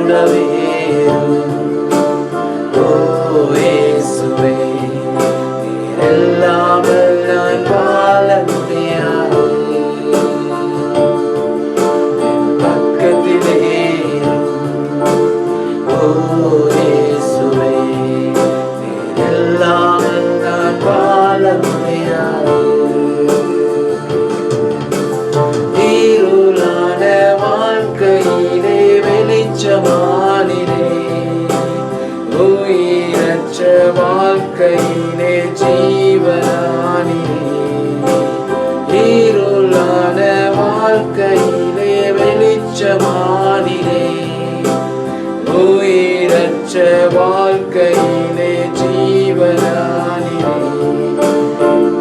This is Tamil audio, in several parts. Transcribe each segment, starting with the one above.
கூடவே ஓ இயேசுவே நீரில்லாமல் நான் வாழ முடியாது என் பக்கத்திலே ஓ இயேசுவே நீரில்லாமல் நான் வாழ முடியாது இருளான வாழ்க்கையிலே வெளிச்சமானிலே உயிரற்ற வாழ்க்கையிலே ஜீவனானிலே இருளான வாழ்க்கையிலே வெளிச்சமானிலே உயிரற்ற வாழ்க்கையிலே ஜீவனானிலே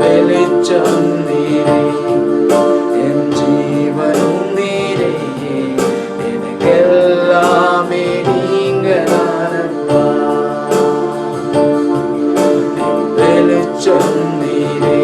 வெளிச்சம் நீரே என் ஜீவனும் நீரே எனக்கெல்லாமே நீங்க தானப்பா வெளிச்சம் நீரே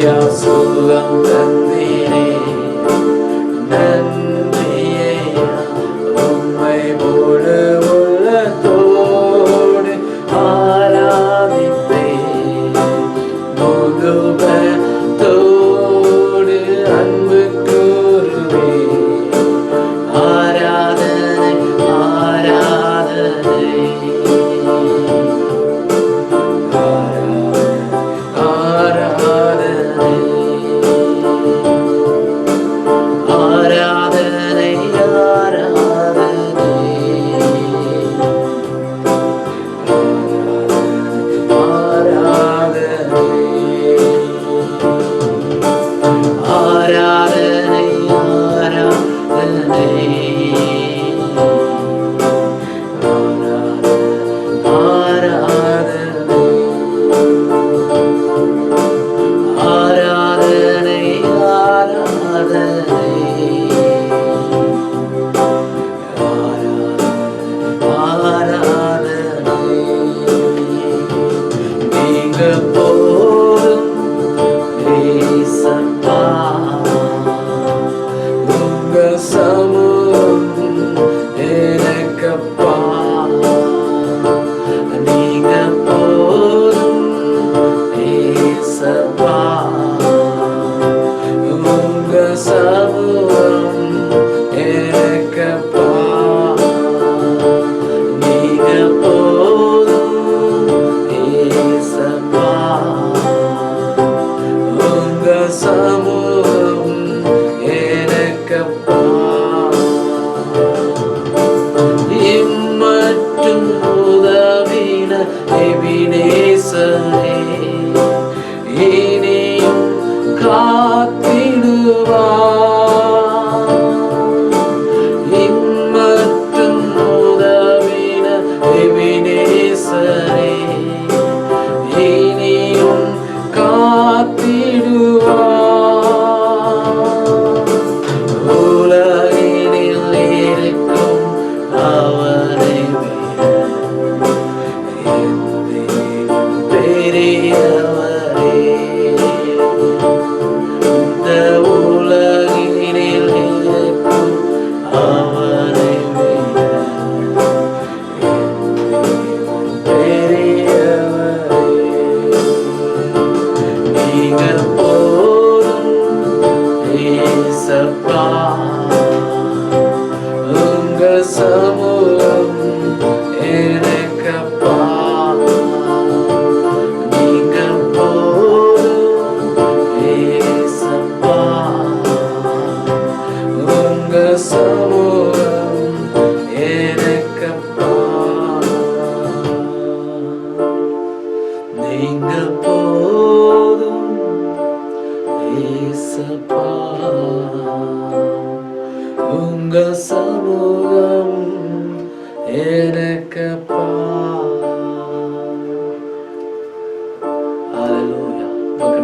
ஐயா சுகம் தந்தீரே நன்றி ஐயா உம்மை முழு உள்ளத்தோடு ஆராதிப்பேன் முழுபலத்தோடு அன்பு கூறுவேன் ஆராதனை ஆராதனை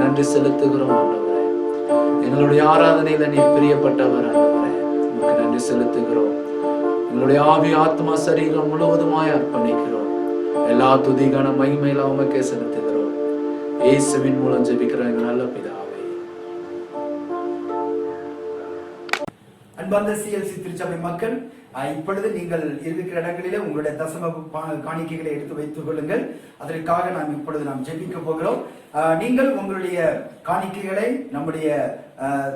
நன்றி செலுத்துகிறோம் ஆண்டவரே. எங்களுடைய ஆராதனையில நீர் பிரியப்பட்டவர் ஆண்டவரே. உமக்கு நன்றி செலுத்துகிறோம். எங்களுடைய ஆவி ஆத்மா சரீரம் முழுவதுமாய் அர்ப்பணிக்கிறோம். எல்லா துதிகான மகிமையில உமக்கே செலுத்துகிறோம். இயேசுவின் மூலம் ஜெபிக்கிறோம் எங்கள் நல்ல பிதாவே. அன்பார்ந்த சிஎல்சி திருச்சபை மக்கள், இப்பொழுது நீங்கள் இருக்கிற இடங்களிலே உங்களுடைய தசம காணிக்கைகளை எடுத்து வைத்துக் கொள்ளுங்கள். அதற்காக நாம் ஜெபிக்க போகிறோம். நீங்கள் உங்களுடைய காணிக்கைகளை நம்முடைய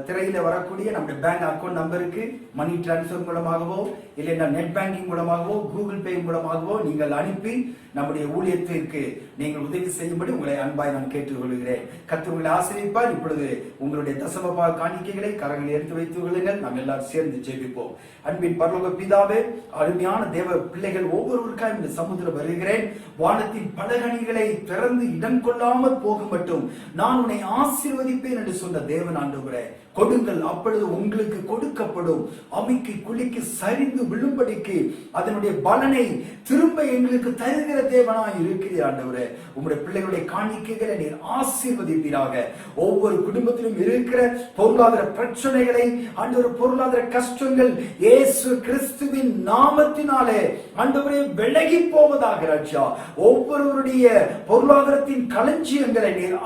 திரையில வரக்கூடிய நம்முடைய பேங்க் அக்கௌண்ட் நம்பருக்கு மணி டிரான்ஸ்பர் மூலமாகவோ இல்லைன்னா நெட் பேங்கிங் மூலமாகவோ கூகுள் பே மூலமாகவோ நீங்கள் அனுப்பி நம்முடைய ஊழியத்திற்கு நீங்கள் உதவி செய்யும்படி உங்களை அன்பாய் நான் கேட்டுக்கொள்கிறேன். கர்த்தர் உங்களை ஆசீர்வதிப்பார். இப்பொழுது உங்களுடைய தசம காணிக்கைகளை கரங்களை எடுத்து வைத்துக் கொள்ளுங்கள். நாம் எல்லாரும் சேர்ந்து ஜெபிப்போம். அன்பின் பரலோக பிதாவே, அருமையான தேவ பிள்ளைகள் ஒவ்வொருவருக்காக இந்த சமுத்திரம் வருகிறேன். வானத்தின் பலகணிகளை திறந்து இடம் கொள்ளாமல் போகும் மட்டும் நான் உன்னை ஆசீர்வதிப்பேன் என்று சொன்ன தேவன் ஆண்டவரே, கொடுங்கள் அப்பொழுது உங்களுக்கு கொடுக்கப்படும். அமிக்கு குளிக்கு சரிந்து விழும்படிக்கு அதனுடைய பலனை திரும்ப எங்களுக்கு தருகிற தேவனாய் இருக்கிறீர் ஆண்டவரே. உங்களுடைய பிள்ளைகளுடைய காணிக்கைகளை நீர் ஆசீர்வதிப்பீராக. ஒவ்வொரு குடும்பத்திலும் இருக்கிற பொருளாதார பிரச்சனைகளை, ஆண்டவர் பொருளாதார கஷ்டங்கள் இயேசு கிறிஸ்து கிறிஸ்துவின் நாமத்தினாலே ஆண்டவரே விலகி போவதாக ராஜா. ஒவ்வொருவருடைய பொருளாதாரத்தின் களஞ்சியங்களை நீர்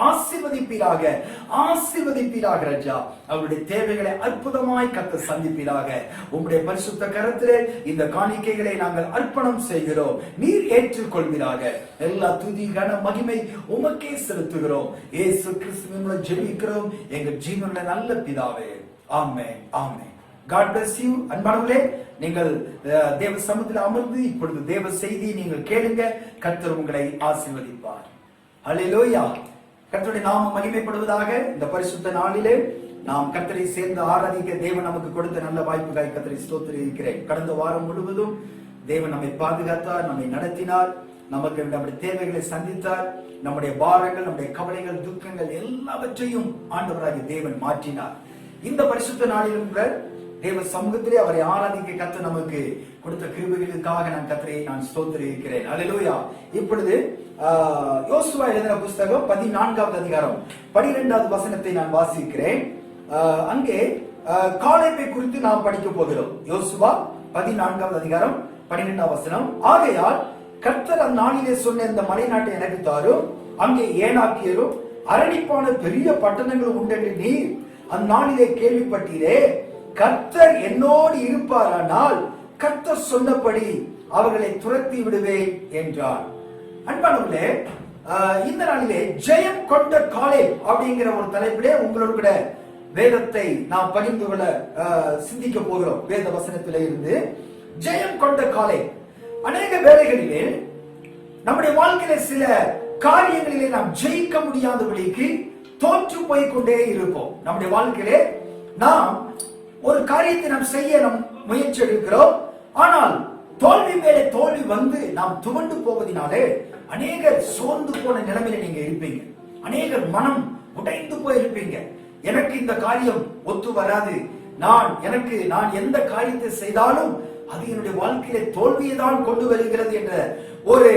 ஆசீர்வதிப்பீராக ராஜா. அவருடைய தேவைகளை அற்புதமாய் கர்த்தர் சந்திப்பீராக. உம்முடைய பரிசுத்த கரத்திலே இந்த காணிக்கைகளை நாங்கள் அர்ப்பணம் செய்கிறோம். நீர் ஏற்றுக்கொள்வீராக. எல்லா துதி கன மகிமை உமக்கே செலுத்துகிறோம். இயேசு கிறிஸ்துவின் மூலம் ஜெபிக்கிறோம் எங்கள் ஜீவனுள்ள நல்ல பிதாவே. ஆமென், ஆமென். God bless you. அன்பானவர்களே, நீங்கள் தேவ சமூகத்தில் அமர்ந்து இப்பொழுது தேவ செய்தியை நீங்கள் கேளுங்க. கர்த்தர் உங்களை ஆசீர்வதிப்பார். ஹல்லேலூயா. கர்த்தருடைய நாமம் மகிமைப்படுவதாக. இந்த பரிசுத்த நாளிலே நாம் கர்த்தரை சேர்ந்து ஆராதிக்க தேவன் நமக்கு கொடுத்த நல்ல வாய்ப்புக்காய் கர்த்தரை ஸ்தோத்திரிக்கிறேன். கடந்த வாரம் முழுவதும் தேவன் நம்மை பாதுகாத்தார், நம்மை நடத்தினார், நமக்கு நம்முடைய தேவைகளை சந்தித்தார். நம்முடைய பாரங்கள், நம்முடைய கவலைகள், துக்கங்கள் எல்லாவற்றையும் ஆண்டவராகிய தேவன் மாற்றினார். இந்த பரிசுத்த நாளிலும் கூட தேவ சமூகத்திலே அவரை ஆராதிக்க கர்த்தர் நமக்கு கொடுத்த கிருபைகளுக்காக நான் ஸ்தோத்திரிக்கிறேன். அல்லேலூயா. இப்பொழுது யோசுவா எழுதின புஸ்தகம் 14வது அதிகாரம் 12வது வசனத்தை நான் வாசிக்கிறேன். அங்கே காலேபை குறித்து நாம் படிக்க போகிறோம். யோசுவா 14வது அதிகாரம் 12வது வசனம். ஆகையால் கர்த்தர் அந்நாளிலே சொன்ன இந்த மலை நாட்டை எனக்கு தாரும், அங்கே ஏனாக்கியரும் அரணிப்பான பெரிய பட்டணங்களும் உண்டென்று நீர் அந்நாளிலே கேள்விப்பட்டீரே. கர்த்தர் என்னோடு இருப்பாரானால் கர்த்தர் சொன்னபடி அவர்களை துரத்தி விடுவேன் என்றார். அன்பானவர்களே, இந்த நாளிலே ஜெயம் கொண்ட காலேப் அப்படிங்கிற ஒரு தலைப்பிலே உங்களோட கூட வேதத்தை நாம் பகிர்ந்து கொள்ள சிந்திக்க போகிறோம். வேத வசனத்திலே இருந்து ஜெயம் கொண்ட காலேப். அநேக வேளைகளிலே நம்முடைய வாழ்க்கையில சில காரியங்களிலே நாம் ஜெயிக்க முடியாதபடிக்கு தோற்று போய் கொண்டே இருப்போம். நம்முடைய வாழ்க்கையிலே நாம் ஒரு காரியத்தை நாம் செய்ய நம் முயற்சி எடுக்கிறோம். ஆனால் தோல்வி மேலே தோல்வி வந்து நாம் துவண்டு போவதனாலே அநேகர் சோர்ந்து போன நிலைமையில நீங்க இருப்பீங்க. அநேகர் மனம் உடைந்து போயிருப்பீங்க. எனக்கு இந்த காரியம் ஒத்து வராது, நான் எந்த காரியத்தை செய்தாலும் அது என்னுடைய வாழ்க்கையில தோல்வியை தான் கொண்டு வருகிறது என்ற ஒரு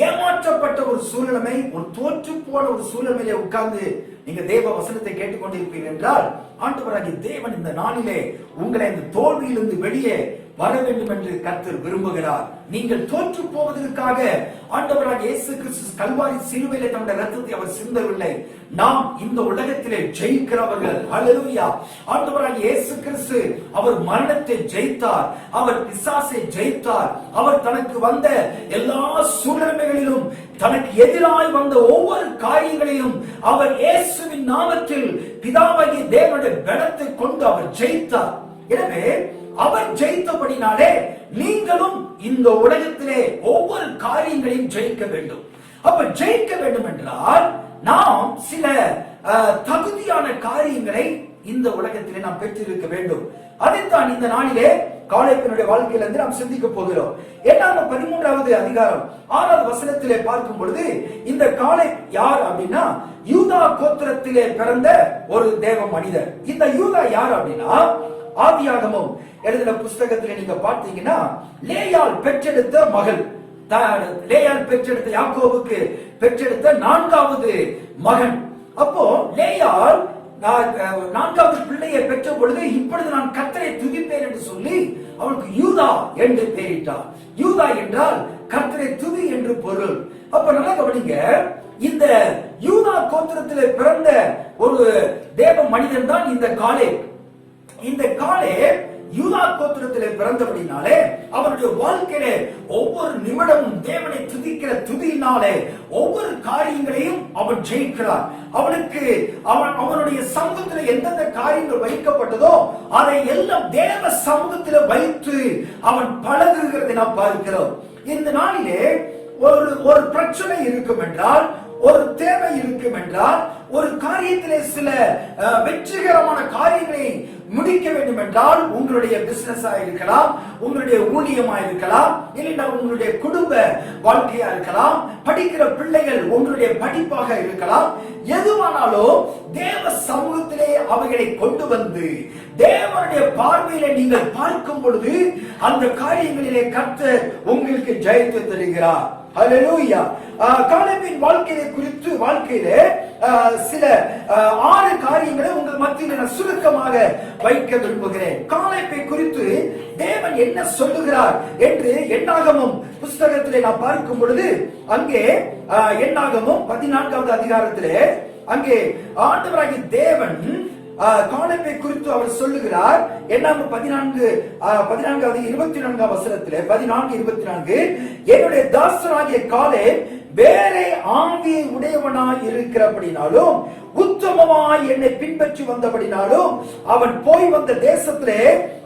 ஏமாற்றப்பட்ட ஒரு சூழ்நிலை, ஒரு தோற்று போன ஒரு சூழ்நிலையில உட்கார்ந்து நீங்க தேவ வசனத்தை கேட்டுக்கொண்டிருப்பீர்கள் என்றால் ஆண்டவராகிய தேவன் இந்த நாளிலே உங்களை இந்த தோல்வியிலிருந்து வெளியே வர வேண்டும் என்று கர்த்தர் விரும்புகிறார். நீங்கள் தோற்று போவதற்காக ஆண்டவராகிய இயேசு கிறிஸ்து கல்வாரி சிலுவையிலே தம்முடைய இரத்தத்தை அவர் சிந்தவில்லை. நாம் இந்த உலகத்திலே ஜெயிக்கிறவர்கள். ஹல்லேலூயா. ஆண்டவராகிய இயேசு கிறிஸ்து அவர் மரணத்தை ஜெயித்தார், அவர் பிசாசை ஜெயித்தார். அவர் தனக்கு வந்த எல்லா சூழ்நிலைகளிலும் தனக்கு எதிராய் வந்த ஒவ்வொரு காரியங்களையும் அவர் இயேசுவின் நாமத்தில் பிதாவாகிய தேவனுடைய பலத்தை கொண்டு அவர் ஜெயித்தார். எனவே அவர் ஜெயித்தபடினாலே நீங்களும் இந்த உலகத்திலே ஒவ்வொரு காரியங்களையும் ஜெயிக்க வேண்டும். அப்ப ஜெயிக்க வேண்டும் என்றால் நாம் சில தகுதியான காரியங்களை இந்த உலகத்திலே நாம் பெற்றிருக்க வேண்டும். அதைத்தான் இந்த நாளிலே காலேபினுடைய வாழ்க்கையிலிருந்து நாம் சிந்திக்க போகிறோம். 13வது அதிகாரம் 6வது வசனத்திலே பார்க்கும் பொழுது இந்த காலேப் யார் அப்படின்னா யூதா கோத்திரத்திலே பிறந்த ஒரு தேவ மனிதர். இந்த யூதா யார் அப்படின்னா ஆதியாகமம் எழுதின புஸ்தகத்திலே நீங்க பார்த்தீங்கன்னா லேயாள் பெற்றெடுத்த மகள், லேயாள் பெற்றெடுத்த யாக்கோபுக்கு பெற்றெடுத்த 4வது மகன். அப்போ லேயாள் 4வது பிள்ளையை பெற்ற பொழுது இப்பொழுது நான் கர்த்தரை துதிப்பேன் என்று சொல்லி அவளுக்கு யூதா என்று பெயரிட்டார். யூதா என்றால் கர்த்தரை துதி என்று பொருள். அப்ப நல்லா கவனிங்க, இந்த யூதா கோத்திரத்திலே பிறந்த ஒரு தேவ மனிதன் தான் இந்த காலேப். இந்த காலேப் யூதா கோத்திரத்திலே பிறந்தபடினாலே அவனுடைய வாழ்க்கையிலே ஒவ்வொரு நிமிடமும் தேவனை துதிக்கிற துதியினாலே ஒவ்வொரு காரியங்களையும் அவன் ஜெயிக்கிறான். அவனுடைய சமூகத்தில் எந்தெந்த காரியங்கள் வைக்கப்பட்டதோ அதை எல்லாம் தேவ சமூகத்தில் வைத்து அவன் பழகுகிறதை நாம் பார்க்கிறோம். இந்த நாளிலே ஒரு பிரச்சனை இருக்கும் என்றால், ஒரு தேவை இருக்கும் என்றால், ஒரு காரியத்திலே சில வெற்றிகரமான காரியங்களை முடிக்க வேண்டும் என்றால், உங்களுடைய பிசினஸா இருக்கலாம், உங்களுடைய ஊழியமா இருக்கலாம், இல்லைன்னா உங்களுடைய குடும்ப வாழ்க்கையா இருக்கலாம், படிக்கிற பிள்ளைகள் உங்களுடைய படிப்பாக இருக்கலாம், எதுவானாலும் தேவ சமூகத்திலே அவைகளை கொண்டு வந்து தேவனுடைய பார்வையில நீங்கள் பார்க்கும் பொழுது அந்த காரியங்களிலே கர்த்தர் உங்களுக்கு ஜெயத்தை தருகிறார். ஹல்லேலூயா. காலேபின் வாழ்க்கையிலே சில 6 காரியங்களை உங்கள் மத்தியில் நான் சுருக்கமாக வைக்க விரும்புகிறேன். காலேப்பை குறித்து தேவன் என்ன சொல்லுகிறார் என்று என்னாகமம் புஸ்தகத்திலே நான் பார்க்கும் பொழுது, அங்கே என்னாகமம் 14வது அதிகாரத்திலே அங்கே ஆண்டவராகிய தேவன் காலேப்பை குறித்து அவர் சொல்லுகிறார். என்னாகும் 14வது 24 வசனத்திலே 14:24, என்னுடைய தாசனாகிய காலேப் வேறே ஆவியை உடையவனாய் இருக்கிறபடினாலும் உத்தமமாய் என்னை பின்பற்றி வந்தபடினாலும் அவன் போய் வந்த தேசத்திலே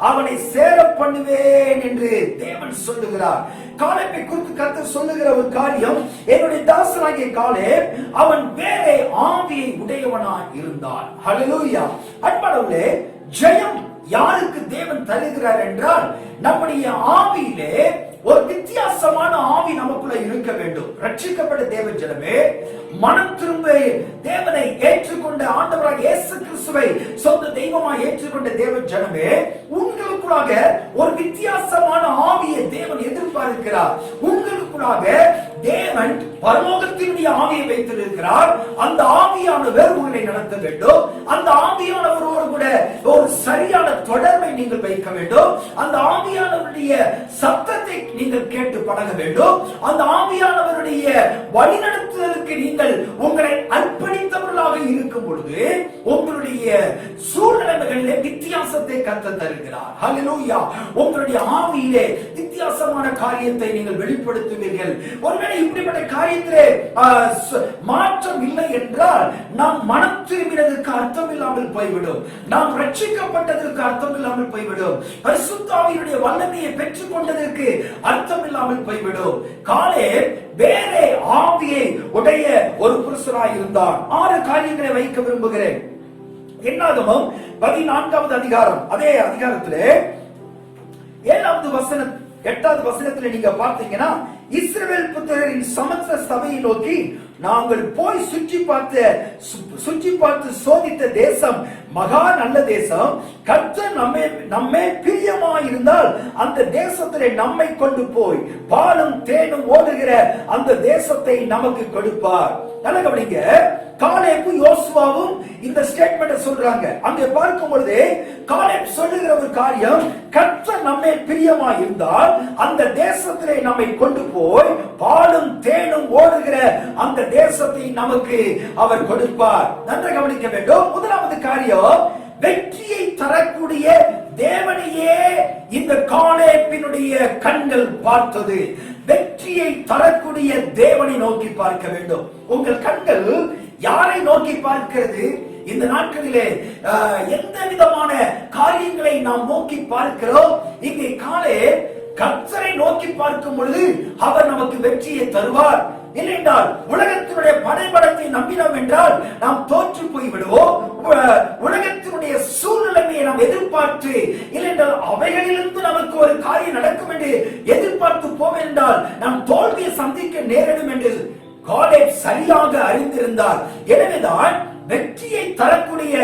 அவனை சேர பண்ணுவேன் என்று தேவன் சொல்லுகிறார். காலேப்பை குறித்து கர்த்தர் சொல்லுகிற ஒரு காரியம், என்னுடைய தாசனாகிய காலேப் அவன் வேறே ஆவியை உடையவனாய் இருந்தான். ஹல்லேலூயா. அன்பானவர்களே, ஜெயம் யாருக்கு தேவன் தருகிறார் என்றால், நம்முடைய ஆவியிலே ஒரு வித்தியாசமான ஆவி நமக்குள்ள இருக்க வேண்டும். ரட்சிக்கப்பட்ட தேவ ஜனமே, மனம் திரும்ப தேவனை ஏற்றுக்கொண்ட ஆண்டவராக இயேசு கிறிஸ்துவை சொந்த தெய்வமாய் ஏற்றுக்கொண்ட தேவ ஜனமே, உங்களுக்குள்ளாக ஒரு வித்தியாசமான ஆவியை தேவன் எதிர்பார்க்கிறார். உங்களுக்குள்ளாக தேவன் பரலோகத்தினுடைய ஆவியை வைத்திருக்கிறார். அந்த ஆவியானவர் உங்களை நடத்த வேண்டும். அந்த ஆவியானவரோடு கூட ஒரு சரியான தொடர்பை நீங்கள் வைக்க வேண்டும். அந்த ஆவியானவருடைய சத்தத்தை நீங்கள் கேட்டு பழக வேண்டும். அந்த ஆவியானவருடைய வழிநடத்துதலுக்கு நீங்கள் உங்களை அர்ப்பணித்தவர்களாக இருக்கும் பொழுது உங்களுடைய சூழ்நிலைகளிலே வித்தியாசத்தை கர்த்தர் தருகிறார். ஹல்லேலூயா. உங்களுடைய ஆவியிலே வித்தியாசமான காரியத்தை நீங்கள் வெளிப்படுத்துவீர்கள். ஒருவேளை இப்படிப்பட்ட காரியத்திலே மாற்றம் இல்லை என்றால் நாம் மனம் திரும்பினதற்கு அர்த்தம் இல்லாமல் போய்விடும். நாம் ரட்சிக்கப்பட்டதற்கு அர்த்தம் இல்லாமல் போய்விடும். பரிசுத்த ஆவியினுடைய வல்லமையை பெற்றுக் கொண்டதற்கு அர்த்தம் இல்லாமல் போய்விடும். காலேப் வேறே ஆவியை உடைய ஒரு புருஷனாய் இருந்தான். 6 காரியங்களை வைக்க விரும்புகிறேன். என்னாகமம் 14வது அதிகாரம், அதே அதிகாரத்திலே 7வது வசனம் 8வது வசனத்தில் நீங்க பார்த்தீங்கன்னா, இஸ்ரவேல் புத்திரரின் சமஸ்த சபையை நோக்கி, நாங்கள் போய் சுற்றி பார்த்து சோதித்த தேசம் மகா நல்ல தேசம். கர்த்தர் நம்மை பிரியமாயிருந்தால் அந்த தேசத்திலே நம்மை கொண்டு போய் பாலும் தேனும் ஓடுகிற அந்த தேசத்தை நமக்கு கொடுப்பார். நல்ல கவனிங்க, காலேபும் யோசுவாவும் இந்த ஸ்டேட்மெண்ட் சொல்றாங்க. அங்கே பார்க்கும் பொழுது காலேப் சொல்லுகிற ஒரு காரியம், கர்த்தர் நம்மை பிரியமாயிருந்தால் அந்த தேசத்திலே நம்மை கொண்டு போய் பாலும் தேனும் ஓடுகிற அந்த தேசத்தை நமக்கு அவர் கொடுப்பார். நன்றாக கவனிக்க வேண்டும். முதலாவது காரியம், வெற்றியை தரக்கூடிய தேவனையே இந்த காலேப்பினுடைய கண்கள் பார்த்தது. வெற்றியை தரக்கூடிய தேவனை நோக்கி பார்க்க வேண்டும். உங்கள் கண்கள் யாரை நோக்கி பார்க்கிறது? இந்த நாட்களிலே எந்த விதமான காரியங்களை நாம் நோக்கி பார்க்கிறோம்? இங்கே காலேப் கர்த்தரை நோக்கி பார்க்கும் பொழுது அவர் நமக்கு வெற்றியை தருவார். இல்லையென்றால் உலகத்தினுடைய படைபலத்தை நம்பினோம் என்றால் நாம் தோற்று போய் விடுவோம். உலகத்தினுடைய சூழ்நிலையை நாம் எதிர்பார்த்து, இல்லையென்றால் அவைகளிலிருந்து நமக்கு ஒரு காரியம் நடக்கும் என்று எதிர்பார்த்து போவோம் என்றால் நாம் தோல்வியை சந்திக்க நேரிடும் என்று காலேப் சரியாக அறிந்திருந்தார். எனவேதான் வெற்றியை தரக்கூடிய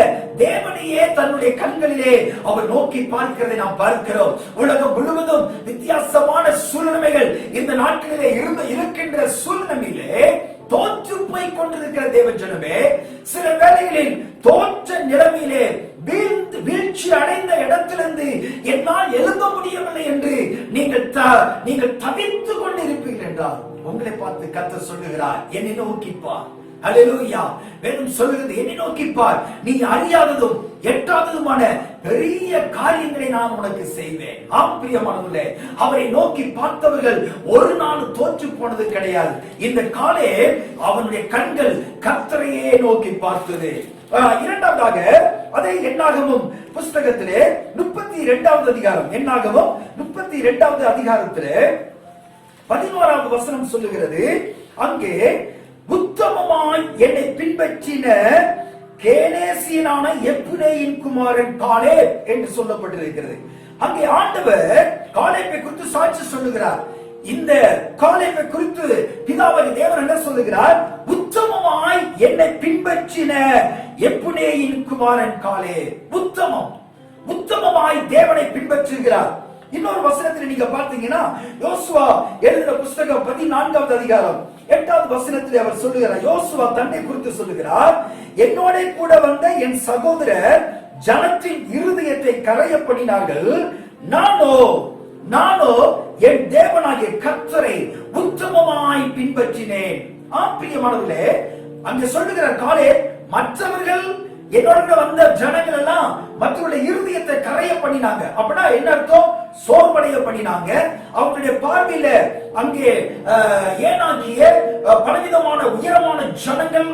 தேவனையே தன்னுடைய கண்களிலே அவர் நோக்கி பார்க்கிறதை நாம் பார்க்கிறோம். உலகம் முழுவதும் வித்தியாசமான சூழ்நிலைகள் இந்த நாட்களிலே இருக்கின்ற சூழ்நிலையிலே தோற்று போய் கொண்டிருக்கிற தேவ ஜனமே, சில வேளைகளில் தோற்ற நிலைமையிலே வீழ்ச்சி அடைந்த இடத்திலிருந்து என்னால் எழுத முடியவில்லை என்று நீங்கள் தவித்து கொண்டிருப்பீர்கள் என்றால் உங்களை பார்த்து கர்த்தர் சொல்லுகிறார், என்னை நோக்கிப்பார். ஹல்லேலூயா. வேதம் சொல்லுகிறது, என்னை நோக்கிப்பார், நீ அறியாததும் எட்டாததுமான பெரிய காரியங்களை நான் உனக்கு செய்வேன். ஆம் பிரியமானவர்களே, அவரை நோக்கி பார்த்தவர்கள் ஒரு நாள் தோற்று போனது கிடையாது. இந்த காலேப் அவனுடைய கண்கள் கர்த்தரையே நோக்கி பார்த்தது. இரண்டாவதாக, அதே என்னாகமம் புஸ்தகத்திலே 32வது அதிகாரம், என்னாகமம் 32வது அதிகாரத்திலே 11வது வசனம் சொல்லுகிறது, அங்கே உத்தமமாய் என்னை பின்பற்றின கேனேசியனான எப்புனேயின் குமாரன் காலேப் என்று சொல்லப்பட்டிருக்கிறது. அங்கே ஆண்டவர் காலேப்பை குறித்து சாட்சி சொல்லுகிறார். இந்த காலேப்பை குறித்து பிதாவாகிய தேவன் என்ன சொல்லுகிறார்? உத்தமமாய் என்னை பின்பற்றின எப்புனேயின் குமாரன் காலேப். உத்தமமாய் தேவனை பின்பற்றுகிறார். இன்னொரு வசனத்தில் நீங்க பார்த்தீங்கன்னா, யோசுவா எழுதின புஸ்தகம் 14வது அதிகாரம் 8வது வசனத்தில் அவர் சொல்லுகிறார், யோசுவா தன்னை குறித்து சொல்லுகிறார், என்னோட கூட வந்த என் சகோதரர் ஜனத்தின் இருதயத்தை கரைய பண்ணினார்கள், நானோ என் தேவனாகிய கர்த்தரை உத்தமமாய் பின்பற்றினேன். பிரியமானவர்களே, அங்க சொல்லுகிற காலே மற்றவர்கள் என்னோட வந்த ஜனங்கள் எல்லாம் மற்றவருடைய இருதயத்தை கரைய பண்ணினாங்க. அப்படின்னா என்ன அர்த்தம்? சோர்வடைய பண்ணினாங்க. அவங்களுடைய பார்வையில அங்கே ஏனாகிய பலவிதமான உயரமான ஜனங்கள்,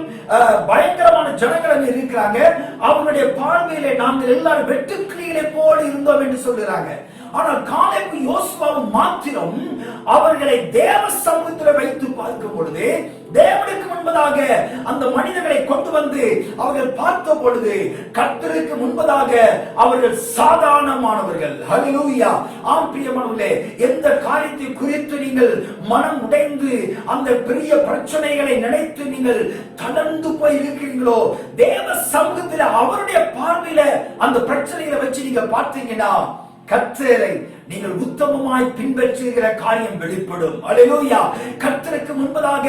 பயங்கரமான ஜனங்கள் அங்கே இருக்கிறாங்க. அவங்களுடைய பார்வையில நாங்கள் எல்லாரும் வெட்டுக்கிளிகளை போல இருந்தோம் என்று சொல்லுறாங்க. ஆனால் காலேபு யோசுவாவும் மாத்திரம் அவர்களை தேவ சமூகத்தில் வைத்து பார்க்கும் பொழுது, தேவனுக்கு முன்பதாக அந்த மனிதர்களை கொண்டு வந்து அவர்கள் பார்த்த பொழுது, கர்த்தருக்கு முன்பதாக அவர்கள் சாதாரணமானவர்கள். ஹல்லேலூயா. ஆம் பிரியமானவர்களே, எந்த காரியத்தை குறித்து நீங்கள் மனம் உடைந்து அந்த பெரிய பிரச்சனைகளை நினைத்து நீங்கள் தளர்ந்து போய் இருக்கிறீங்களோ, தேவ சமூகத்தில் அவருடைய பார்வையில அந்த பிரச்சனைகளை வச்சு நீங்க பார்த்தீங்கன்னா கர்த்தரை நீங்கள் உத்தமமாய் பின்பற்றுகிற காரியம் வெளிப்படும். அல்லேலூயா. கர்த்தருக்கு முன்பதாக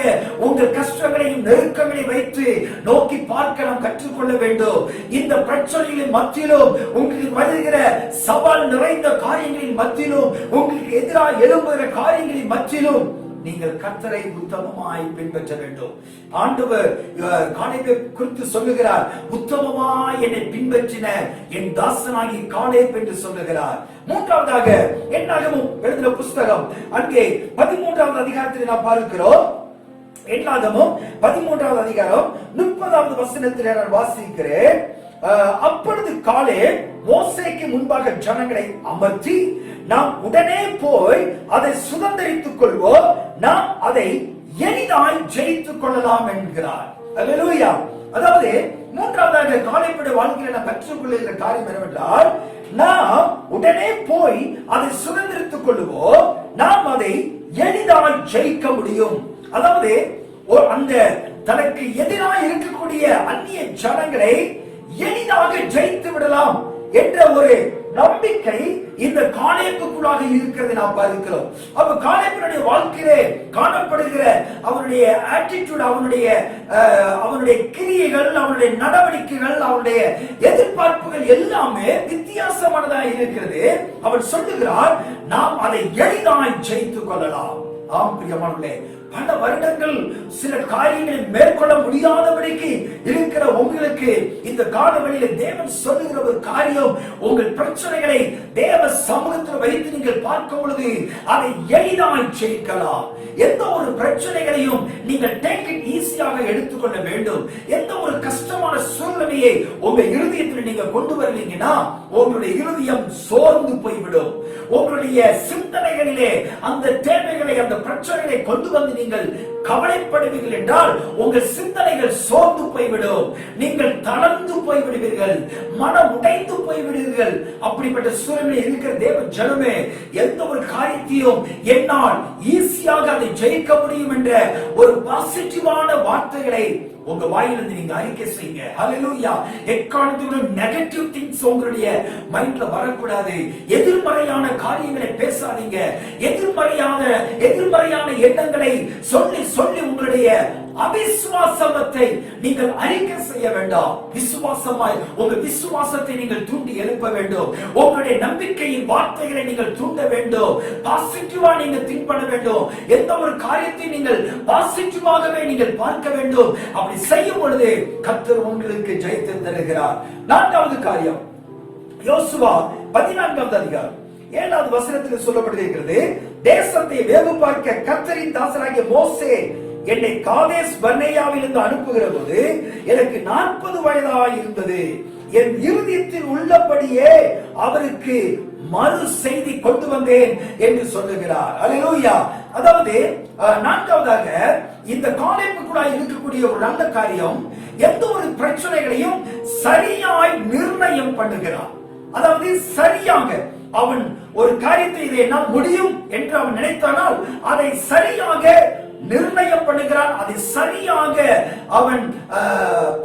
உங்கள் கஷ்டங்களையும் நெருக்கங்களையும் வைத்து நோக்கி பார்க்க நாம் கற்றுக்கொள்ள வேண்டும். இந்த பிரச்சனைகளின் மத்தியிலும், உங்களுக்கு வருகிற சவால் நிறைந்த காரியங்களின் மத்தியிலும், உங்களுக்கு எதிராக எழும்புகிற காரியங்களின் மத்தியிலும் நீங்கள் கர்த்தரை உத்தமமாய் பின்பற்ற வேண்டும். ஆண்டவர் காலேபை குறித்து சொல்லுகிறார், உத்தமமாய் என்னை பின்பற்றின என் தாசனாகி காலேப் என்று சொல்லுகிறார். மூன்றாவதாக என்னாகமம் எழுதின புஸ்தகம் அங்கே 13வது அதிகாரத்தில் நாம் பார்க்கிறோம். என்னாகமம் 13வது அதிகாரம் 30வது வசனத்தில் நான் வாசிக்கிறேன். அப்பொழுது காலேப் மோசேக்கு முன்பாக ஜனங்களை அமர்த்தி, நாம் உடனே போய் அதை சுதந்தரித்துக் கொள்வோம், நாம் அதை எளிதாய் ஜெயித்துக் கொள்ளலாம் என்கிறார். அல்லேலூயா. அதாவது மூன்றாவதாக காலேபுடைய வாழ்க்கையில் நாம் கற்றுக்கொள்ளுகிற காரியம் என்னவென்றால், நாம் உடனே போய் அதை சுதந்திரித்துக் கொள்வோம், நாம் அதை எளிதாய் ஜெயிக்க முடியும். அதாவது அந்த தனக்கு எதிராக இருக்கக்கூடிய அந்நிய ஜனங்களை எளிதாக ஜெயித்து விடலாம் என்ற ஒரு நம்பிக்கை இந்த காலேபுக்குள்ளாக இருக்கிறது நாம் பார்க்கிறோம். அப்ப காலேபுடைய வாழ்க்கையிலே காணப்படுகிற அவருடைய ஆட்டிடியூட், அவனுடைய கிரியைகள், அவனுடைய நடவடிக்கைகள், அவனுடைய எதிர்பார்ப்புகள் எல்லாமே வித்தியாசமானதா இருக்கிறது. அவன் சொல்லுகிறார், நாம் அதை எளிதாய் ஜெயித்துக் கொள்ளலாம். ஆம் பிரியமானவர்களே, பல வருடங்கள் சில காரியங்களை மேற்கொள்ள முடியாதபடிக்கு இருக்கிற உங்களுக்கு இந்த காலவெளியில தேவன் சொல்லுகிற ஒரு காரியம், உங்கள் பிரச்சனைகளை தேவ சமூகத்தில் வைத்து நீங்கள் பார்க்கும் பொழுது அதை எளிதாய் ஜெயிக்கலாம். எந்த ஒரு பிரச்சனைகளையும் நீங்கள் டேக் இட் ஈஸியாக எடுத்துக்கொள்ள வேண்டும். எந்த ஒரு கஷ்டமான சூழ்நிலையை உங்க இருதயத்தில் நீங்க கொண்டு வருவீங்கன்னா உங்களுடைய இருதயம் சோர்ந்து போய்விடும். உங்களுடைய சிந்தனைகளிலே அந்த தேவைகளை, அந்த பிரச்சனைகளை கொண்டு வந்து நீங்கள் கவலைப்படுவீர்கள் என்றால் உங்கள் சிந்தனைகள் சோர்ந்து போய்விடும். நீங்கள் தளர்ந்து போய்விடுவீர்கள், மனம் உடைந்து போய்விடுவீர்கள். அப்படிப்பட்ட சூழ்நிலை இருக்கிற தேவ ஜனமே, எந்த ஒரு காரியத்தையும் என்னால் ஈஸியாக அதை ஜெயிக்க முடியும் என்ற ஒரு பாசிட்டிவான வார்த்தைகளை உங்க வாயிலிருந்து நீங்க அறிக்கை செய்யுங்க. ஹல்லேலூயா. எக்காரணத்திலும் நெகட்டிவ் திங்ஸ் உங்களுடைய மைண்ட்ல வரக்கூடாது. எதிர்மறையான காரியங்களை பேசாதீங்க. எதிர்மறையான எண்ணங்களை சொல்லி உங்களுடைய அவிசுவாசத்தை நீங்கள் அறிக்கை செய்ய வேண்டாம். விசுவாசமாய் உங்க விசுவாசத்தை நீங்கள் தூண்டி எழுப்ப வேண்டும். உங்களுடைய நம்பிக்கையின் வார்த்தைகளை நீங்கள் தூண்ட வேண்டும். பாசிட்டிவா நீங்க திங்க் பண்ண வேண்டும். எந்த ஒரு காரியத்தை நீங்கள் பாசிட்டிவாகவே நீங்கள் பார்க்க வேண்டும். அப்படி செய்யும் பொழுது கர்த்தர் உங்களுக்கு ஜெயத்தை தருகிறார். நான்காவது காரியம், யோசுவா 14வது அதிகாரம் 7வது வசனத்தில் சொல்லப்பட்டிருக்கிறது, தேசத்தை வேவு பார்க்க கர்த்தரின் தாசனாகிய மோசே என்னை காதேஸ் பர்னேயாவிலிருந்து அனுப்புகிற போது எனக்கு 40 வயதாய் இருந்தது. என் இருதயத்தில் உள்ளபடியே அவருக்கு மறு செய்தி கொண்டு வந்தேன் என்று சொல்லுகிறார். அல்லேலூயா. அதாவது நான்காவதாக இந்த காலேபுக்குள்ள இருக்கக்கூடிய ஒரு நல்ல காரியம், எந்த ஒரு பிரச்சனைகளையும் சரியாய் நிர்ணயம் பண்ணுகிறான். அதாவது சரியாக அவன் ஒரு காரியத்தை இதை என்னால் முடியும் என்று அவன் நினைத்தானால் அதை சரியாக நிர்ணயம் பண்ணுகிறான். அதை சரியாக அவன்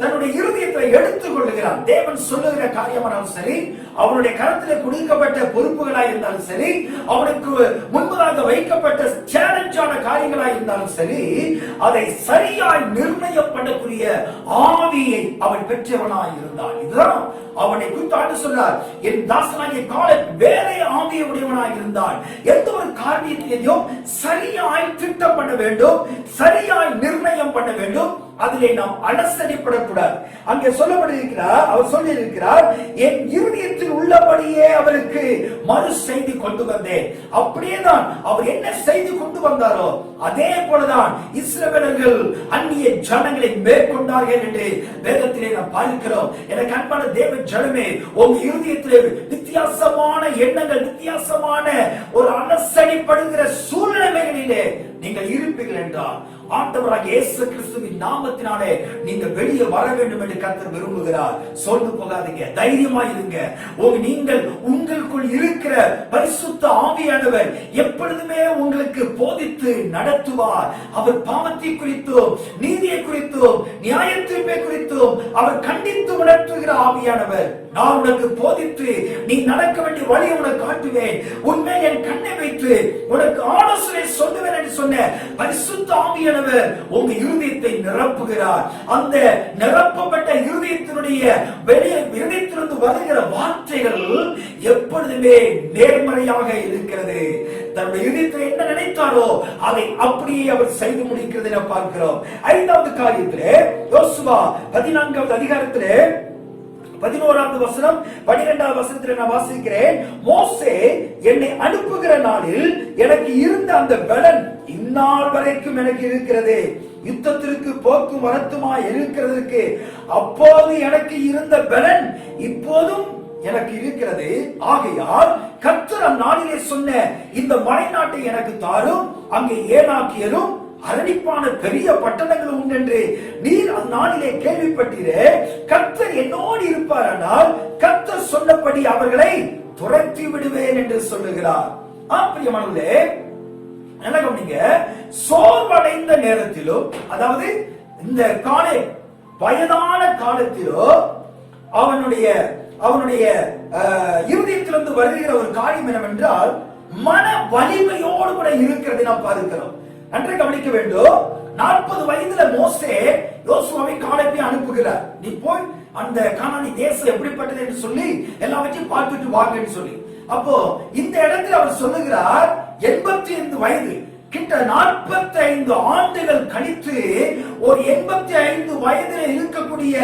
தன்னுடைய இருதயத்தை எடுத்துக் கொள்ளுகிறான். இருக்கலாம். தேவன் சொல்லுகிற காரியமானாலும் சரி, அவனுடைய கரத்தில் கொடுக்கப்பட்ட பொறுப்புகளாய் இருந்தாலும் சரி, அவனுக்கு முன்பதாக வைக்கப்பட்ட சேலஞ்சான காரியங்களாய் இருந்தாலும் சரி, அதை சரியாய் நிர்ணயம் பண்ணக்கூடிய ஆவியை அவன் பெற்றவனாய் இருந்தான். இதுதான் அவனை குறித்து சொன்னார், என் தாசனாகிய காலேப் வேலை ஆவியை உடையவனாய் இருந்தான். எந்த ஒரு காரியத்தையும் சரியாய் திட்டம் பண்ண வேண்டும், சரியாய் நிர்ணயம் பண்ண வேண்டும். அதிலே நாம் அலசடிப்படக்கூடாது. அங்கே சொல்லப்பட்டிருக்கிறார், அவர் சொல்லி இருக்கிறார், என் இருதயத்தில் உள்ளபடியே அவருக்கு மறு செய்தி கொண்டு வந்தேன். அப்படியேதான் அவர் என்ன செய்தி கொண்டு வந்தாரோ அதே போலதான் இஸ்ரவேலர்கள் அந்நிய ஜனங்களை மேற்கொண்டார்கள் என்று வேதத்திலே நாம் பார்க்கிறோம். எனக்கு அன்பான தேவ ஜனமே, உங்க இருதயத்திலே வித்தியாசமான எண்ணங்கள், வித்தியாசமான ஒரு அலசடிப்படுகிற சூழ்நிலைகளிலே நீங்கள் இருப்பீர்கள் என்றால் ஆண்டவராகிய இயேசு கிறிஸ்துவின் நாமத்தினாலே நீங்க வெளியே வர வேண்டும் என்று கர்த்தர் விரும்புகிறார். சோர்ந்து போகாதீங்க, தைரியமா இருங்க. நீங்கள் உங்களுக்குள் இருக்கிற பரிசுத்த ஆவியானவர் எப்பொழுதுமே உங்களுக்கு போதித்து நடத்துவார். அவர் பாவத்தை குறித்தும் நீதியை குறித்தும் நியாய தீர்ப்பை குறித்தும் அவர் கண்டித்து உணர்த்துகிற ஆவியானவர். நான் உனக்கு போதித்து நீ நடக்க வேண்டிய வழியை உனக்கு காட்டுவேன், உன்னை என் கண்ணை வைத்து உனக்கு ஆலோசனை சொல்லுவேன் என்று சொன்ன பரிசுத்த ஆவியானவர் உங்க இருதயத்தை நிரப்புகிறார். அந்த நிரப்பப்பட்ட இருதயத்தினுடைய இருதயத்திலிருந்து வருகிற வார்த்தைகள் எப்பொழுதுமே நேர்மறையாக இருக்கிறது. தன்னுடைய இருதயத்தில் என்ன நினைத்தாரோ அதை அப்படியே அவர் செய்து முடிக்கிறது என பார்க்கிறோம். 5வது காரியத்திலே யோசுவா 14வது அதிகாரத்திலே 11வது வசனம் 12வது வசனத்தில் நான் வாசிக்கிறேன். மோசே என்னை அனுப்புகிற நாளில் எனக்கு இருந்த அந்த பலன் இந்நாள் வரைக்கும் எனக்கு இருக்கிறது. யுத்தத்திற்கு போக்கும் வரத்துமா இருக்கிறதற்கு அப்போது எனக்கு இருந்த பலன் இப்போதும் எனக்கு இருக்கிறது. ஆகையால் கர்த்தர் அந்நாளிலே சொன்ன இந்த மலைநாட்டை எனக்கு தாரும், அங்கே ஏனாக்கியரும் அரணிப்பான பெரிய பட்டணங்கள் உண்டு என்று நீர் அந்நாளிலே கேள்விப்பட்டீரே. கர்த்தர் என்னோடு இருப்பாரானால் கர்த்தர் சொன்னபடி அவர்களை துரத்தி விடுவேன் என்று சொல்லுகிறார். பிரியமானவர்களே, என்ன கவனிங்க, சோர்வடைந்த நேரத்திலும், அதாவது இந்த காலேப் வயதான காலத்திலோ அவனுடைய இருதயத்திலிருந்து வருகிற ஒரு காரியம் என்னவென்றால் மன வலிமையோடு கூட இருக்கிறதை நாம் பார்க்கிறோம். நன்றாக கவனிக்க வேண்டும். 40 வயதுல மோசே யோசுவாவை காலேப்பை அனுப்புகிறார். நீ போய் அந்த கானானி தேசம் எப்படிப்பட்டது என்று சொல்லி எல்லாவற்றையும் பார்த்துட்டு வாங்கன்னு சொல்லி. அப்போ இந்த இடத்துல அவர் சொல்லுகிறார், 85 வயது கிட்ட 45 ஆண்டுகள் கழித்து ஒரு 85 வயதிலே இருக்கக்கூடிய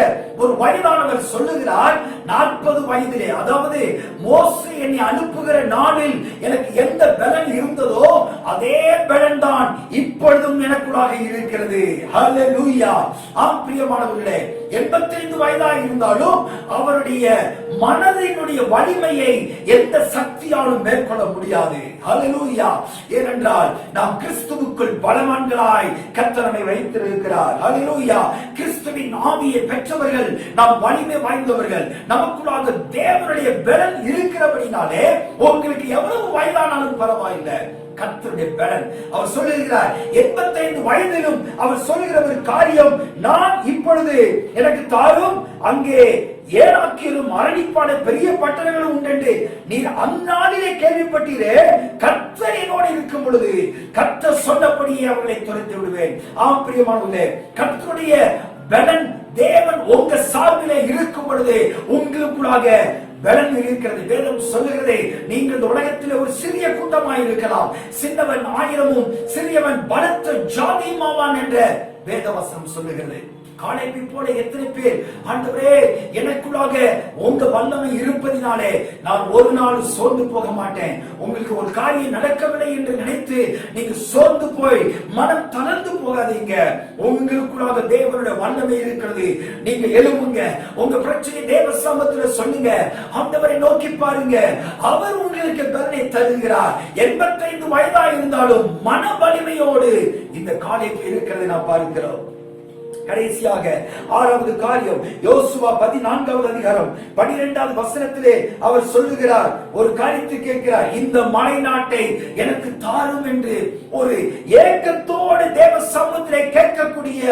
ஒரு வயதானவர் சொல்லுகிறார், 40 வயதிலே, அதாவது மோசே என்னை அனுப்புகிற நாளில் எனக்கு எந்த பலன் இருந்ததோ அதே பலன் தான் இப்பொழுதும் எனக்குள்ளாக இருக்கிறது. ஹல்லேலூயா. ஆம் பிரியமானவர்களே, 85 வயதாக இருந்தாலும் அவருடைய மனதினுடைய வலிமையை எந்த சக்தியாலும் மேற்கொள்ள முடியாது. ஹல்லேலூயா. ஏனென்றால் நாம் கிறிஸ்துவுக்குள் பலவான்களாய் கர்த்தர் நம்மை வைத்திருக்கிறார். ஹல்லேலூயா. கிறிஸ்துவின் ஆவியை பெற்றவர்கள் நாம் வலிமை வாய்ந்தவர்கள். நமக்குள்ளாக தேவனுடைய பலன் இருக்கிறபடினாலே உங்களுக்கு எவ்வளவு வயதானாலும் பரவாயில்லை, கர்த்தருடைய பலன். அவர் சொல்லுகிறார், 85 வயதிலும் அவர் சொல்லுகிற ஒரு காரியம், நான் இப்பொழுது எனக்கு தாரும், அங்கே ஏனாக்கியரும் அரணிப்பான பெரிய பட்டணங்களும் உண்டு. நீர் அந்நாளிலே கேள்விப்பட்டீரே, கர்த்தர் என்னோடு இருக்கும் பொழுது கர்த்தர் சொன்னபடியே அவர்களை துரத்தி விடுவேன். ஆம் பிரியமானவர்களே, கர்த்தருடைய பலன் தேவன் உங்க சார்பிலே இருக்கும் பொழுது உங்களுக்குள்ளாக பலன் இருக்கிறது. வேதம் சொல்லுகிறது, நீங்கள் இந்த உலகத்தில் ஒரு சிறிய கூட்டமாய் இருக்கலாம், சின்னவன் 1000 சிறியவன் பலத்த ஜாதியுமாவான் என்ற வேதவசனம் சொல்லுகிறது. காலேப்பை போல எத்தனை பேர், ஆண்டவரே எனக்குள்ளாக உங்க வல்லமை இருப்பதினாலே நான் ஒரு நாள் சோர்ந்து போக மாட்டேன். உங்களுக்கு ஒரு காரியம் நடக்கவில்லை என்று நினைத்து நீங்க சோர்ந்து போய் மனம் தளர்ந்து போகாதீங்க. உங்களுக்குள்ளாக தேவனுடைய வல்லமை இருக்கிறது. நீங்க எழும்புங்க, உங்க பிரச்சனை தேவ சமூகத்தில் சொல்லுங்க, ஆண்டவரை நோக்கி பாருங்க, அவர் உங்களுக்கு பலனை தருகிறார். 85 வயதா இருந்தாலும் மன வலிமையோடு இந்த காலேப்பை இருக்கிறதை நான் பார்க்கிறோம். கடைசியாக 6வது காரியம், யோசுவா 14வது அதிகாரம் 12வது வசனத்திலே அவர் சொல்லுகிறார், ஒரு காரியத்தை கேட்கிறார், இந்த மலை நாட்டை எனக்கு தாரும் என்று ஒரு ஏக்கத்தோடு தேவ சமூகத்திலே கேட்கக்கூடிய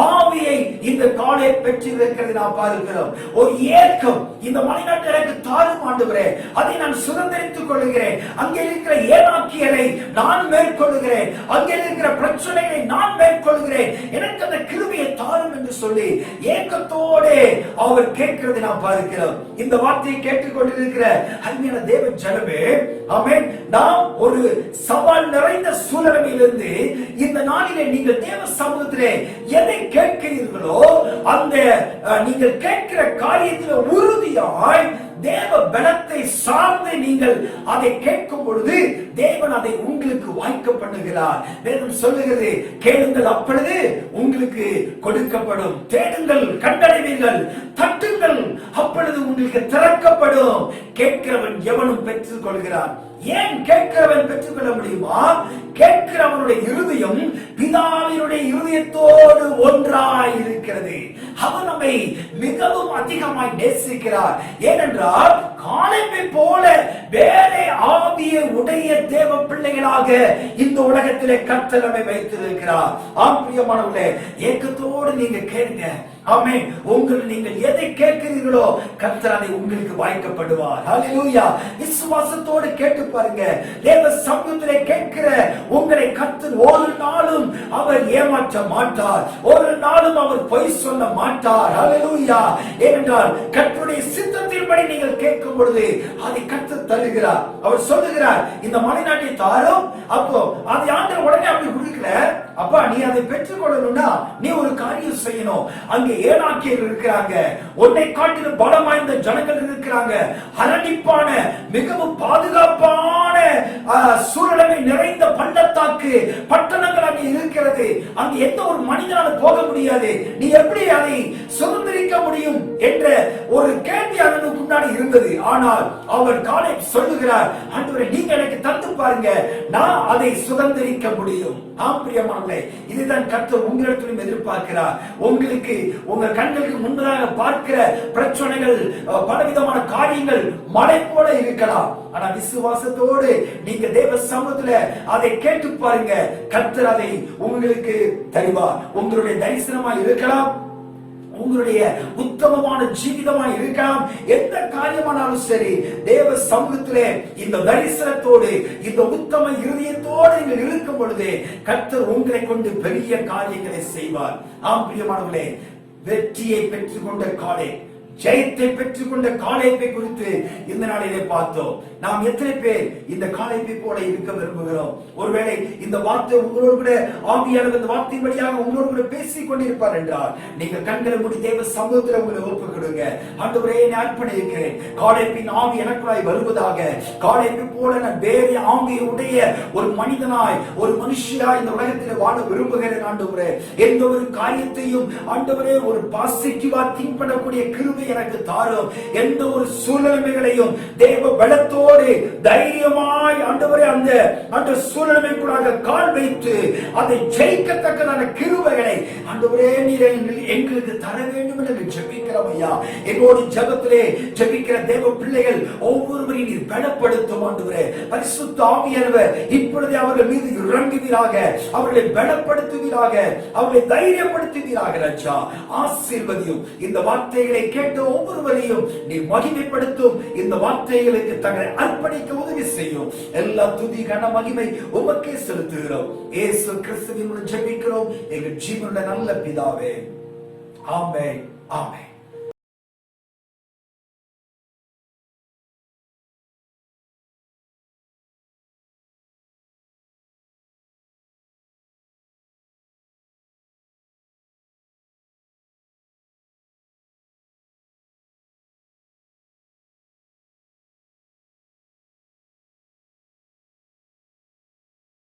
ஆவியை இந்த காலை பெற்றிருக்கிறது நாம் பார்க்கிறோம். ஒரு ஏக்கம், இந்த மலை நாட்டை எனக்கு தாரும் ஆண்டவரே, அதை நான் சுதந்திரித்துக் கொள்கிறேன், அங்கே இருக்கிற ஏனாக்கியரை நான் மேற்கொள்கிறேன், அங்கே இருக்கிற பிரச்சனைகளை நான் மேற்கொள்கிறேன், எனக்கு அந்த கிருபையை தாரும் என்று சொல்லி ஏக்கத்தோடு அவர் கேட்கிறது நாம் பார்க்கிறோம். இந்த வார்த்தையை கேட்டுக்கொண்டிருக்கிற அன்பியான தேவ ஜனமே, ஆமென், நாம் ஒரு சவால் நிறைந்த சூழ்நிலையிலிருந்து இந்த நாளிலே நீங்கள் தேவ சமூகத்திலே எதை கேட்கிறீர்களோ அந்த நீங்கள் கேட்கிற காரியத்தில் உறுதியாய் தேவ பலத்தை சார்ந்து நீங்கள் அதை கேட்கும் பொழுது தேவன் அதை உங்களுக்கு வாய்க்க பண்ணுகிறார். வேதம் சொல்லுகிறது, கேளுங்கள் அப்பொழுது உங்களுக்கு கொடுக்கப்படும், தேடுங்கள் கண்டடைவீர்கள், தட்டுங்கள் அப்பொழுது உங்களுக்கு திறக்கப்படும். கேட்கிறவன் எவனும் பெற்றுக் கொள்கிறான். ஏன் கேட்கிறவன் பெற்றுக்கொள்ள முடியுமா? கேட்கிறவனுடைய இருதயம் பிதாவினுடைய இருதயத்தோடு ஒன்றாய் இருக்கிறது. அவர் நம்மை மிகவும் அதிகமாய் நேசிக்கிறார். ஏனென்றால் காலேபை போல வேலை ஆவியை உடைய தேவ பிள்ளைகளாக இந்த உலகத்திலே கர்த்தர் நம்மை வைத்திருக்கிறார். ஆம் பிரியமானவர்களே, ஏக்கத்தோடு நீங்க கேளுங்க. ஆமென். நீங்கள் எதை கேட்கிறீர்களோ கர்த்தர் அதை உங்களுக்கு வாய்க்கப்படுவார். ஹல்லேலூயா. விசுவாசத்தோடு கேட்டு பாருங்க. தேவ சமூகத்திலே கேட்கிற உங்களை கர்த்தர் ஒரு நாளும் அவர் ஏமாற்ற மாட்டார், ஒரு நாளும் அவர் பொய் சொல்ல மாட்டார். ஹல்லேலூயா. ஏனென்றால் கர்த்தருடைய சித்தத்தின்படி நீங்கள் கேட்கும் பொழுது அதை கர்த்தர் தருகிறார். அவர் சொல்லுகிறார், இந்த மலைநாட்டை தாரும். அப்போ அதை ஆண்டவர் உடனே அப்படி கொடுக்கல. அப்பா, நீ அதை பெற்றுக் கொள்ளணும்னா நீ ஒரு காரியம் செய்யணும். அங்கே ஏனாக்கியர் இருக்கிறாங்க, உன்னை காட்டிலும் பலம் வாய்ந்த ஜனங்கள் இருக்கிறாங்க, அரணிப்பான மிகவும் பாதுகாப்பான சூழலை நிறைந்த பள்ளத்தாக்கு பட்டணங்கள் அங்கே இருக்கிறது. அங்கு எந்த ஒரு மனிதனாலும் போக முடியாது. நீ எப்படி அதை சுதந்திரிக்க முடியும் என்ற ஒரு கேள்வி அவனுக்கு முன்னாடி இருந்தது. ஆனால் அவர் காலேப் சொல்லுகிறார், ஆண்டவரே, நீங்க எனக்கு தந்து பாருங்க, நான் அதை சுதந்திரிக்க முடியும். ஆம் பிரியமானவர்களே, இதுதான் கர்த்தர் உங்களிடத்திலும் எதிர்பார்க்கிறார். உங்களுக்கு உங்க கண்களுக்கு முன்பதாக பார்க்கிற பிரச்சனைகள், பலவிதமான காரியங்கள் மலை போல இருக்கலாம். ஆனா விசுவாசத்தோடு நீங்க தேவ சமூகத்துல அதை கேட்டு பாருங்க, கர்த்தர் அதை உங்களுக்கு தருவார். உங்களுடைய தரிசனமா இருக்கலாம், உங்களுடைய உத்தமமான ஜீவிதமா இருக்கலாம், எந்த காரியமானாலும் சரி, தேவ சமூகத்திலே இந்த தரிசனத்தோடு இந்த உத்தம இருதயத்தோடு நீங்கள் இருக்கும் பொழுது கர்த்தர் உங்களை கொண்டு பெரிய காரியங்களை செய்வார். ஆம் பிரியமானவர்களே, வெற்றியை பெற்றுக்கொண்ட காலேப், ஜெயத்தை பெற்றுக்கொண்ட காலேப்பை குறித்து இந்த நாளிலே பார்த்தோம். நாம் எத்தனை பேர் இந்த காலேப்பை போல இருக்க விரும்புகிறோம்? ஒருவேளை இந்த வார்த்தை உங்களோடு கூட ஆவியானவர் இந்த வார்த்தையின் வழியாக உங்களோடு கூட பேசிக் கொண்டிருப்பார் என்றால் நீங்கள் கண்களை மூடி தேவ சமூகத்தில் உங்களை ஒப்புக் கொடுங்க. ஆண்டவரே, நான் அர்ப்பணிக்கிறேன், காலேப்பின் ஆவி எனக்குள்ளாய் வருவதாக. காலேப்பை போல நான் வேறு ஆவியுடைய ஒரு மனிதனாய், ஒரு மனுஷியாய் இந்த உலகத்தில் வாழ விரும்புகிறேன். ஆண்டவரே, எந்த ஒரு காரியத்தையும் ஆண்டவரே ஒரு பாசிட்டிவா திங்க் பண்ணக்கூடிய கிருபை எனக்கு தாரும். எந்த ஒரு சூழ்நிலைகளையும் தேவ பலத்தோடு தைரியமாய் ஆண்டவரே அந்த சூழ்நிலைக்குள்ளாக கால் வைத்து அதை ஜெயிக்கத்தக்கதான கிருபைகளை ஆண்டவரே நீர் எங்களுக்கு தர வேண்டும் என்று ஜெபிக்கிறோம் ஐயா. எங்களோடு ஜெபத்திலே ஜெபிக்கிற தேவ பிள்ளைகள் ஒவ்வொருவரையும் நீர் பலப்படுத்தும் ஆண்டவரே. பரிசுத்த ஆவியானவர் இப்பொழுதே அவர்கள் மீது இறங்குவீராக, அவர்களை பலப்படுத்துவீராக, அவர்களை தைரியப்படுத்துவீராக. ராஜா, ஆசீர்வதியும். இந்த வார்த்தைகளை கேட்டு ஒவ்வொருவரையும் நீ மகிமைப்படுத்தும். இந்த வார்த்தைகளுக்கு தங்களை அர்ப்பணிக்க உதவி செய்யும். எல்லா துதி கன மகிமை உமக்கே செலுத்துகிறோம். இயேசு கிறிஸ்துவின் மூலம் ஜெபிக்கிறோம் எங்கள் ஜீவனுடைய நல்ல பிதாவே. ஆமென், ஆமென்.